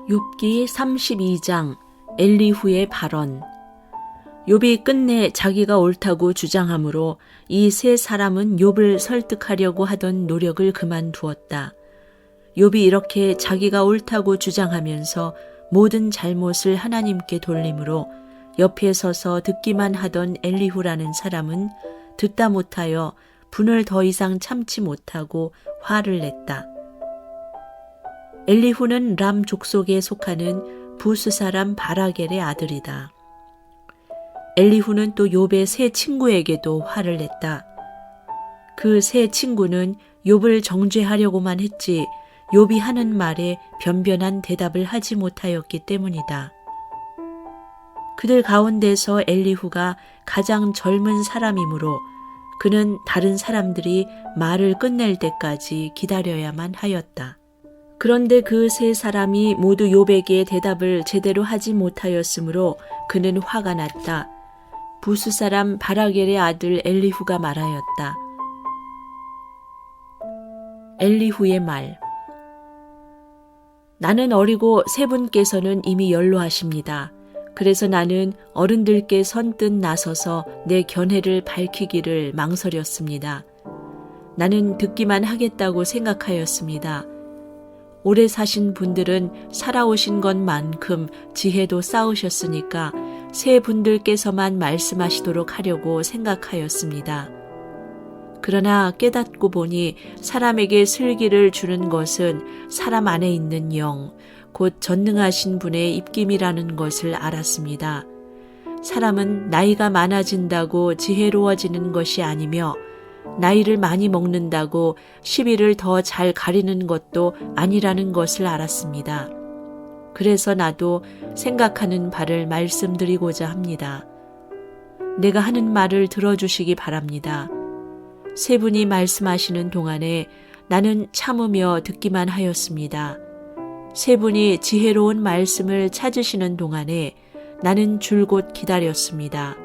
욥기 32장 엘리후의 발언. 욥이 끝내 자기가 옳다고 주장하므로 이 세 사람은 욥을 설득하려고 하던 노력을 그만두었다. 욥이 이렇게 자기가 옳다고 주장하면서 모든 잘못을 하나님께 돌리므로 옆에 서서 듣기만 하던 엘리후라는 사람은 듣다 못하여 분을 더 이상 참지 못하고 화를 냈다. 엘리후는 람 족속에 속하는 부스 사람 바라겔의 아들이다. 엘리후는 또 욥의 세 친구에게도 화를 냈다. 그 세 친구는 욥을 정죄하려고만 했지 욥이 하는 말에 변변한 대답을 하지 못하였기 때문이다. 그들 가운데서 엘리후가 가장 젊은 사람이므로 그는 다른 사람들이 말을 끝낼 때까지 기다려야만 하였다. 그런데 그 세 사람이 모두 욥에게 대답을 제대로 하지 못하였으므로 그는 화가 났다. 부스 사람 바라겔의 아들 엘리후가 말하였다. 엘리후의 말. 나는 어리고 세 분께서는 이미 연로하십니다. 그래서 나는 어른들께 선뜻 나서서 내 견해를 밝히기를 망설였습니다. 나는 듣기만 하겠다고 생각하였습니다. 오래 사신 분들은 살아오신 것만큼 지혜도 쌓으셨으니까 세 분들께서만 말씀하시도록 하려고 생각하였습니다. 그러나 깨닫고 보니 사람에게 슬기를 주는 것은 사람 안에 있는 영, 곧 전능하신 분의 입김이라는 것을 알았습니다. 사람은 나이가 많아진다고 지혜로워지는 것이 아니며 나이를 많이 먹는다고 시비를 더 잘 가리는 것도 아니라는 것을 알았습니다. 그래서 나도 생각하는 바를 말씀드리고자 합니다. 내가 하는 말을 들어주시기 바랍니다. 세 분이 말씀하시는 동안에 나는 참으며 듣기만 하였습니다. 세 분이 지혜로운 말씀을 찾으시는 동안에 나는 줄곧 기다렸습니다.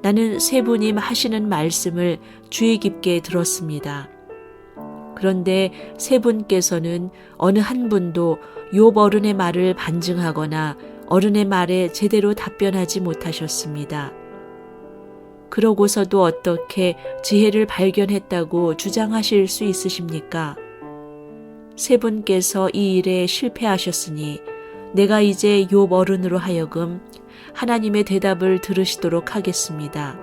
나는 세 분이 하시는 말씀을 주의 깊게 들었습니다. 그런데 세 분께서는 어느 한 분도 욥 어른의 말을 반증하거나 어른의 말에 제대로 답변하지 못하셨습니다. 그러고서도 어떻게 지혜를 발견했다고 주장하실 수 있으십니까? 세 분께서 이 일에 실패하셨으니 내가 이제 욥 어른으로 하여금 하나님의 대답을 들으시도록 하겠습니다.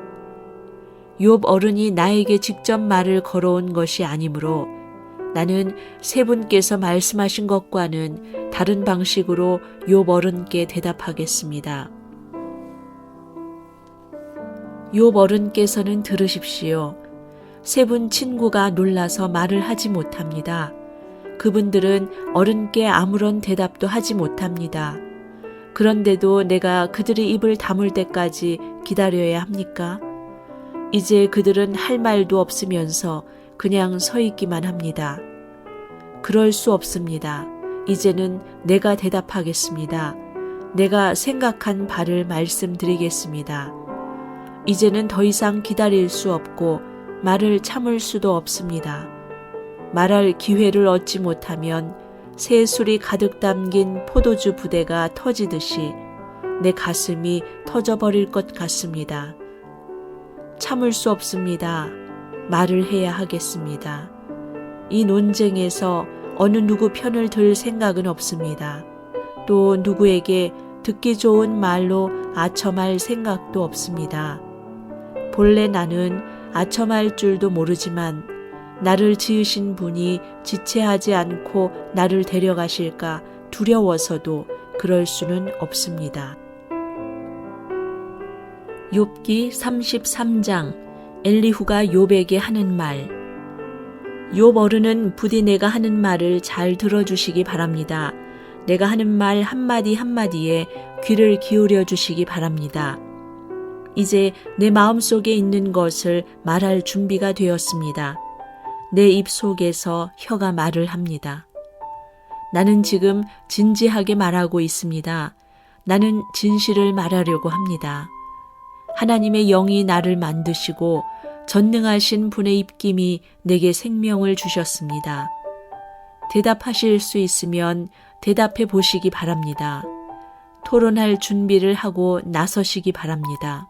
욥 어른이 나에게 직접 말을 걸어온 것이 아니므로 나는 세 분께서 말씀하신 것과는 다른 방식으로 욥 어른께 대답하겠습니다. 욥 어른께서는 들으십시오. 세 분 친구가 놀라서 말을 하지 못합니다. 그분들은 어른께 아무런 대답도 하지 못합니다. 그런데도 내가 그들의 입을 다물 때까지 기다려야 합니까? 이제 그들은 할 말도 없으면서 그냥 서 있기만 합니다. 그럴 수 없습니다. 이제는 내가 대답하겠습니다. 내가 생각한 바를 말씀드리겠습니다. 이제는 더 이상 기다릴 수 없고 말을 참을 수도 없습니다. 말할 기회를 얻지 못하면 새 술이 가득 담긴 포도주 부대가 터지듯이 내 가슴이 터져버릴 것 같습니다. 참을 수 없습니다. 말을 해야 하겠습니다. 이 논쟁에서 어느 누구 편을 들 생각은 없습니다. 또 누구에게 듣기 좋은 말로 아첨할 생각도 없습니다. 본래 나는 아첨할 줄도 모르지만 나를 지으신 분이 지체하지 않고 나를 데려가실까 두려워서도 그럴 수는 없습니다. 욥기 33장 엘리후가 욥에게 하는 말. 욥 어른은 부디 내가 하는 말을 잘 들어주시기 바랍니다. 내가 하는 말 한마디 한마디에 귀를 기울여 주시기 바랍니다. 이제 내 마음속에 있는 것을 말할 준비가 되었습니다. 내 입 속에서 혀가 말을 합니다. 나는 지금 진지하게 말하고 있습니다. 나는 진실을 말하려고 합니다. 하나님의 영이 나를 만드시고 전능하신 분의 입김이 내게 생명을 주셨습니다. 대답하실 수 있으면 대답해 보시기 바랍니다. 토론할 준비를 하고 나서시기 바랍니다.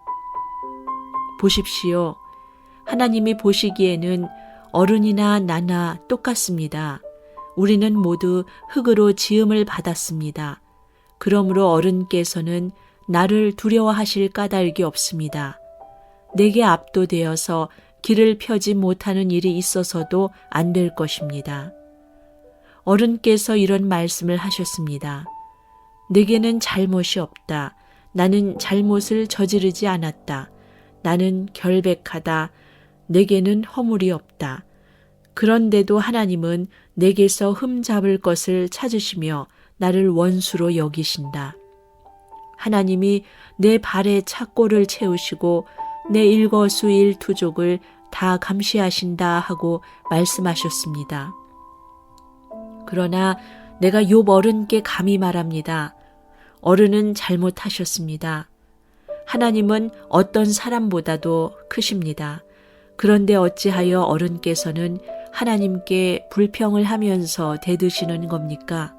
보십시오. 하나님이 보시기에는 어른이나 나나 똑같습니다. 우리는 모두 흙으로 지음을 받았습니다. 그러므로 어른께서는 나를 두려워하실 까닭이 없습니다. 내게 압도되어서 길을 펴지 못하는 일이 있어서도 안 될 것입니다. 어른께서 이런 말씀을 하셨습니다. 내게는 잘못이 없다. 나는 잘못을 저지르지 않았다. 나는 결백하다. 내게는 허물이 없다. 그런데도 하나님은 내게서 흠잡을 것을 찾으시며 나를 원수로 여기신다. 하나님이 내 발에 착고를 채우시고 내 일거수일투족을 다 감시하신다 하고 말씀하셨습니다. 그러나 내가 욥 어른께 감히 말합니다. 어른은 잘못하셨습니다. 하나님은 어떤 사람보다도 크십니다. 그런데 어찌하여 어른께서는 하나님께 불평을 하면서 대드시는 겁니까?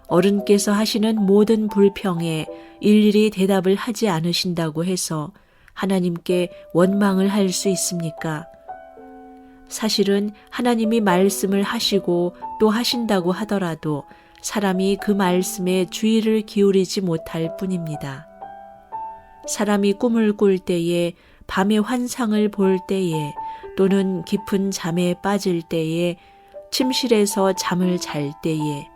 어른께서 하시는 모든 불평에 일일이 대답을 하지 않으신다고 해서 하나님께 원망을 할 수 있습니까? 사실은 하나님이 말씀을 하시고 또 하신다고 하더라도 사람이 그 말씀에 주의를 기울이지 못할 뿐입니다. 사람이 꿈을 꿀 때에, 밤의 환상을 볼 때에, 또는 깊은 잠에 빠질 때에, 침실에서 잠을 잘 때에,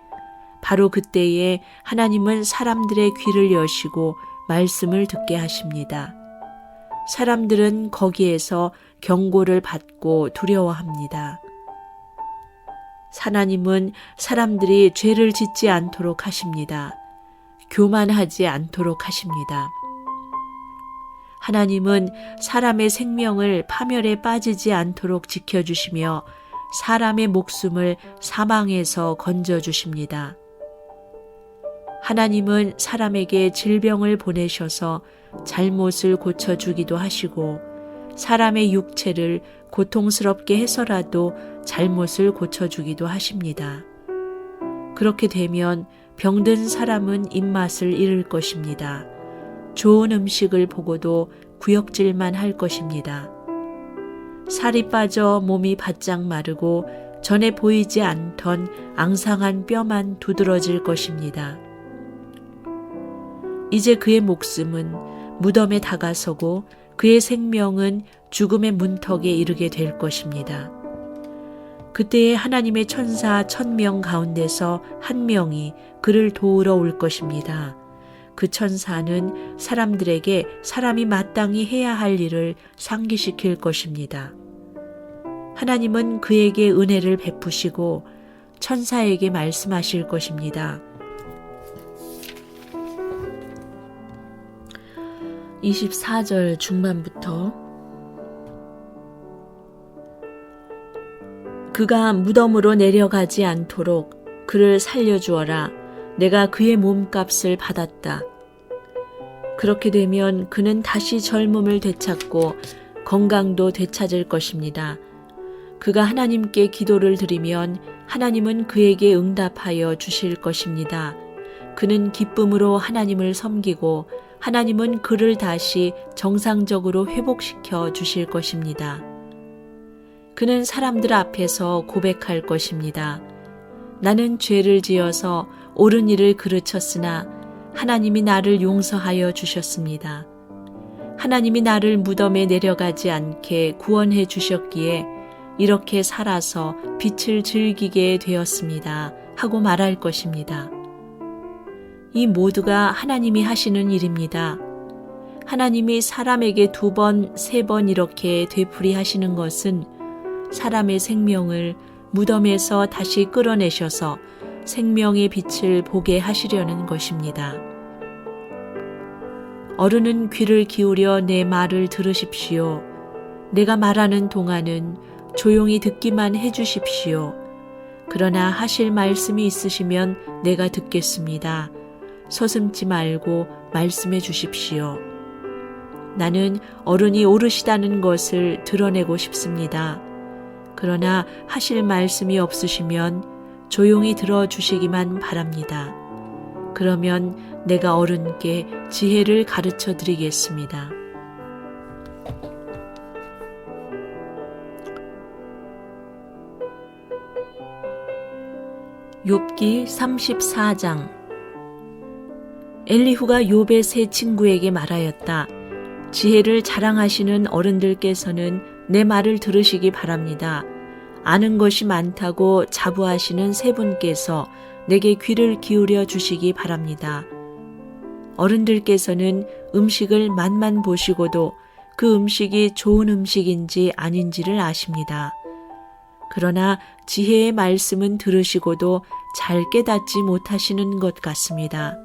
바로 그때에 하나님은 사람들의 귀를 여시고 말씀을 듣게 하십니다. 사람들은 거기에서 경고를 받고 두려워합니다. 하나님은 사람들이 죄를 짓지 않도록 하십니다. 교만하지 않도록 하십니다. 하나님은 사람의 생명을 파멸에 빠지지 않도록 지켜주시며 사람의 목숨을 사망에서 건져주십니다. 하나님은 사람에게 질병을 보내셔서 잘못을 고쳐주기도 하시고 사람의 육체를 고통스럽게 해서라도 잘못을 고쳐주기도 하십니다. 그렇게 되면 병든 사람은 입맛을 잃을 것입니다. 좋은 음식을 보고도 구역질만 할 것입니다. 살이 빠져 몸이 바짝 마르고 전에 보이지 않던 앙상한 뼈만 두드러질 것입니다. 이제 그의 목숨은 무덤에 다가서고 그의 생명은 죽음의 문턱에 이르게 될 것입니다. 그때에 하나님의 천사 1000명 가운데서 한 명이 그를 도우러 올 것입니다. 그 천사는 사람들에게 사람이 마땅히 해야 할 일을 상기시킬 것입니다. 하나님은 그에게 은혜를 베푸시고 천사에게 말씀하실 것입니다. 24절 중반부터 그가 무덤으로 내려가지 않도록 그를 살려주어라. 내가 그의 몸값을 받았다. 그렇게 되면 그는 다시 젊음을 되찾고 건강도 되찾을 것입니다. 그가 하나님께 기도를 드리면 하나님은 그에게 응답하여 주실 것입니다. 그는 기쁨으로 하나님을 섬기고 하나님은 그를 다시 정상적으로 회복시켜 주실 것입니다. 그는 사람들 앞에서 고백할 것입니다. 나는 죄를 지어서 옳은 일을 그르쳤으나 하나님이 나를 용서하여 주셨습니다. 하나님이 나를 무덤에 내려가지 않게 구원해 주셨기에 이렇게 살아서 빛을 즐기게 되었습니다. 하고 말할 것입니다. 이 모두가 하나님이 하시는 일입니다. 하나님이 사람에게 2번, 3번 이렇게 되풀이하시는 것은 사람의 생명을 무덤에서 다시 끌어내셔서 생명의 빛을 보게 하시려는 것입니다. 어른은 귀를 기울여 내 말을 들으십시오. 내가 말하는 동안은 조용히 듣기만 해주십시오. 그러나 하실 말씀이 있으시면 내가 듣겠습니다. 서슴지 말고 말씀해 주십시오. 나는 어른이 옳으시다는 것을 드러내고 싶습니다. 그러나 하실 말씀이 없으시면 조용히 들어주시기만 바랍니다. 그러면 내가 어른께 지혜를 가르쳐 드리겠습니다. 욥기 34장. 엘리후가 욥의 세 친구에게 말하였다. 지혜를 자랑하시는 어른들께서는 내 말을 들으시기 바랍니다. 아는 것이 많다고 자부하시는 세 분께서 내게 귀를 기울여 주시기 바랍니다. 어른들께서는 음식을 맛만 보시고도 그 음식이 좋은 음식인지 아닌지를 아십니다. 그러나 지혜의 말씀은 들으시고도 잘 깨닫지 못하시는 것 같습니다.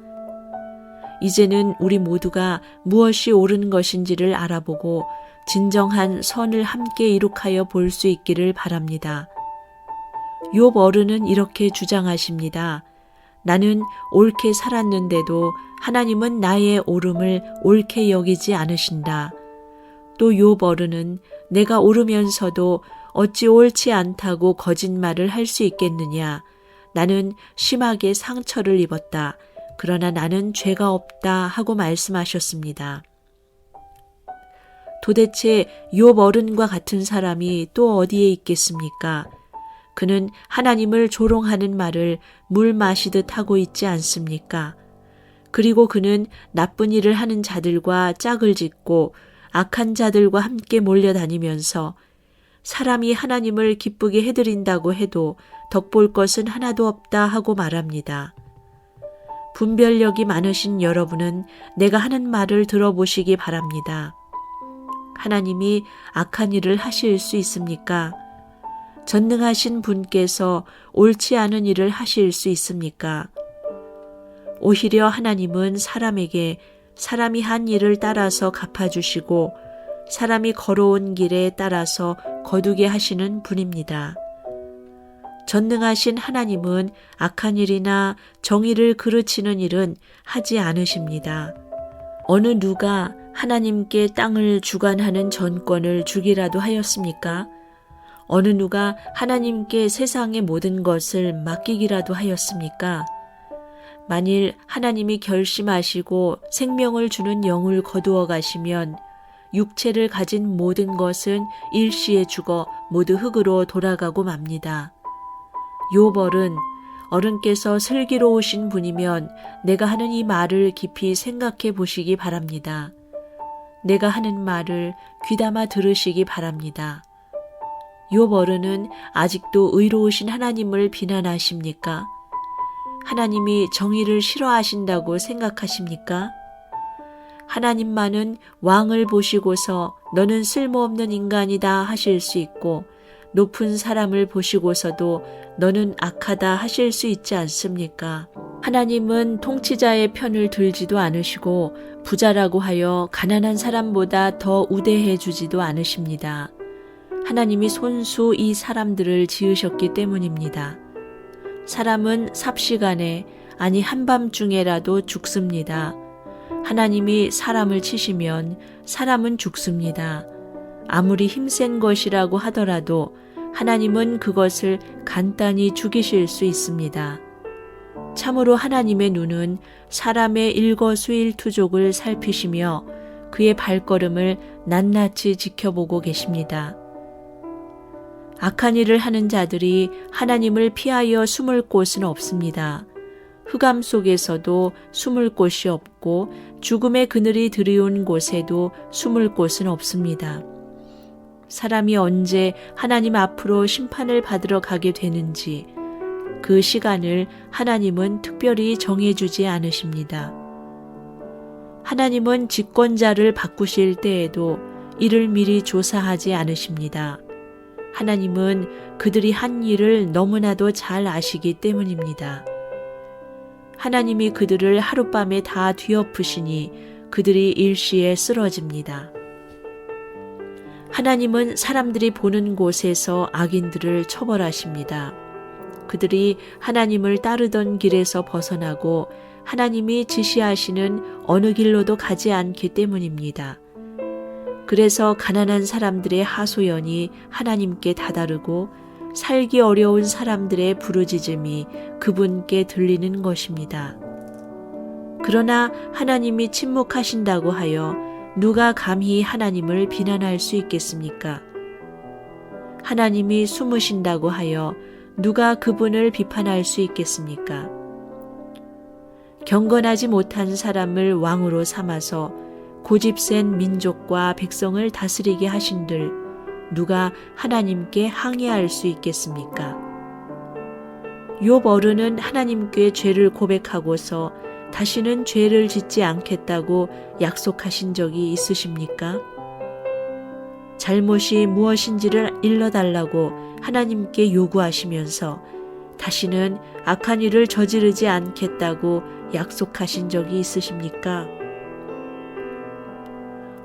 이제는 우리 모두가 무엇이 옳은 것인지를 알아보고 진정한 선을 함께 이룩하여 볼 수 있기를 바랍니다. 욥 어른은 이렇게 주장하십니다. 나는 옳게 살았는데도 하나님은 나의 옳음을 옳게 여기지 않으신다. 또 욥 어른은 내가 옳으면서도 어찌 옳지 않다고 거짓말을 할 수 있겠느냐. 나는 심하게 상처를 입었다. 그러나 나는 죄가 없다 하고 말씀하셨습니다. 도대체 욥 어른과 같은 사람이 또 어디에 있겠습니까? 그는 하나님을 조롱하는 말을 물 마시듯 하고 있지 않습니까? 그리고 그는 나쁜 일을 하는 자들과 짝을 짓고 악한 자들과 함께 몰려다니면서 사람이 하나님을 기쁘게 해드린다고 해도 덕볼 것은 하나도 없다 하고 말합니다. 분별력이 많으신 여러분은 내가 하는 말을 들어보시기 바랍니다. 하나님이 악한 일을 하실 수 있습니까? 전능하신 분께서 옳지 않은 일을 하실 수 있습니까? 오히려 하나님은 사람에게 사람이 한 일을 따라서 갚아주시고 사람이 걸어온 길에 따라서 거두게 하시는 분입니다. 전능하신 하나님은 악한 일이나 정의를 그르치는 일은 하지 않으십니다. 어느 누가 하나님께 땅을 주관하는 전권을 주기라도 하였습니까? 어느 누가 하나님께 세상의 모든 것을 맡기기라도 하였습니까? 만일 하나님이 결심하시고 생명을 주는 영을 거두어 가시면 육체를 가진 모든 것은 일시에 죽어 모두 흙으로 돌아가고 맙니다. 욥 어른께서 슬기로우신 분이면 내가 하는 이 말을 깊이 생각해 보시기 바랍니다. 내가 하는 말을 귀담아 들으시기 바랍니다. 욥 어른은 아직도 의로우신 하나님을 비난하십니까? 하나님이 정의를 싫어하신다고 생각하십니까? 하나님만은 왕을 보시고서 너는 쓸모없는 인간이다 하실 수 있고 높은 사람을 보시고서도 너는 악하다 하실 수 있지 않습니까? 하나님은 통치자의 편을 들지도 않으시고 부자라고 하여 가난한 사람보다 더 우대해 주지도 않으십니다. 하나님이 손수 이 사람들을 지으셨기 때문입니다. 사람은 삽시간에 아니 한밤중에라도 죽습니다. 하나님이 사람을 치시면 사람은 죽습니다. 아무리 힘센 것이라고 하더라도 하나님은 그것을 간단히 죽이실 수 있습니다. 참으로 하나님의 눈은 사람의 일거수일투족을 살피시며 그의 발걸음을 낱낱이 지켜보고 계십니다. 악한 일을 하는 자들이 하나님을 피하여 숨을 곳은 없습니다. 흑암 속에서도 숨을 곳이 없고 죽음의 그늘이 드리운 곳에도 숨을 곳은 없습니다. 사람이 언제 하나님 앞으로 심판을 받으러 가게 되는지 그 시간을 하나님은 특별히 정해주지 않으십니다. 하나님은 집권자를 바꾸실 때에도 이를 미리 조사하지 않으십니다. 하나님은 그들이 한 일을 너무나도 잘 아시기 때문입니다. 하나님이 그들을 하룻밤에 다 뒤엎으시니 그들이 일시에 쓰러집니다. 하나님은 사람들이 보는 곳에서 악인들을 처벌하십니다. 그들이 하나님을 따르던 길에서 벗어나고 하나님이 지시하시는 어느 길로도 가지 않기 때문입니다. 그래서 가난한 사람들의 하소연이 하나님께 다다르고 살기 어려운 사람들의 부르짖음이 그분께 들리는 것입니다. 그러나 하나님이 침묵하신다고 하여 누가 감히 하나님을 비난할 수 있겠습니까? 하나님이 숨으신다고 하여 누가 그분을 비판할 수 있겠습니까? 경건하지 못한 사람을 왕으로 삼아서 고집센 민족과 백성을 다스리게 하신들 누가 하나님께 항의할 수 있겠습니까? 욥 어른은 하나님께 죄를 고백하고서 다시는 죄를 짓지 않겠다고 약속하신 적이 있으십니까? 잘못이 무엇인지를 일러달라고 하나님께 요구하시면서 다시는 악한 일을 저지르지 않겠다고 약속하신 적이 있으십니까?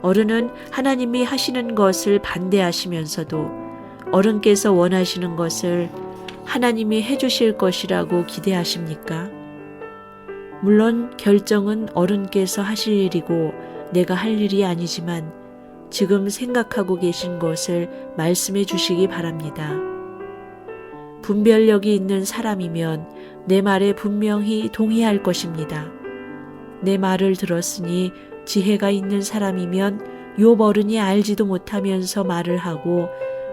어른은 하나님이 하시는 것을 반대하시면서도 어른께서 원하시는 것을 하나님이 해주실 것이라고 기대하십니까? 물론 결정은 어른께서 하실 일이고 내가 할 일이 아니지만 지금 생각하고 계신 것을 말씀해 주시기 바랍니다. 분별력이 있는 사람이면 내 말에 분명히 동의할 것입니다. 내 말을 들었으니 지혜가 있는 사람이면 욥 어른이 알지도 못하면서 말을 하고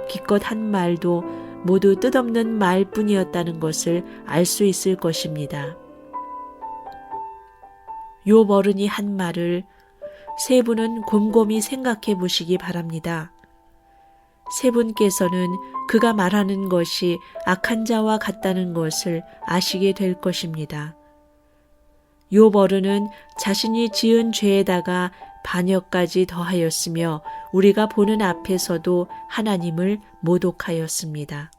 기껏 한 말도 모두 뜻없는 말뿐이었다는 것을 알 수 있을 것입니다. 욥 어른이 한 말을 세 분은 곰곰이 생각해 보시기 바랍니다. 세 분께서는 그가 말하는 것이 악한 자와 같다는 것을 아시게 될 것입니다. 욥 어른은 자신이 지은 죄에다가 반역까지 더하였으며 우리가 보는 앞에서도 하나님을 모독하였습니다.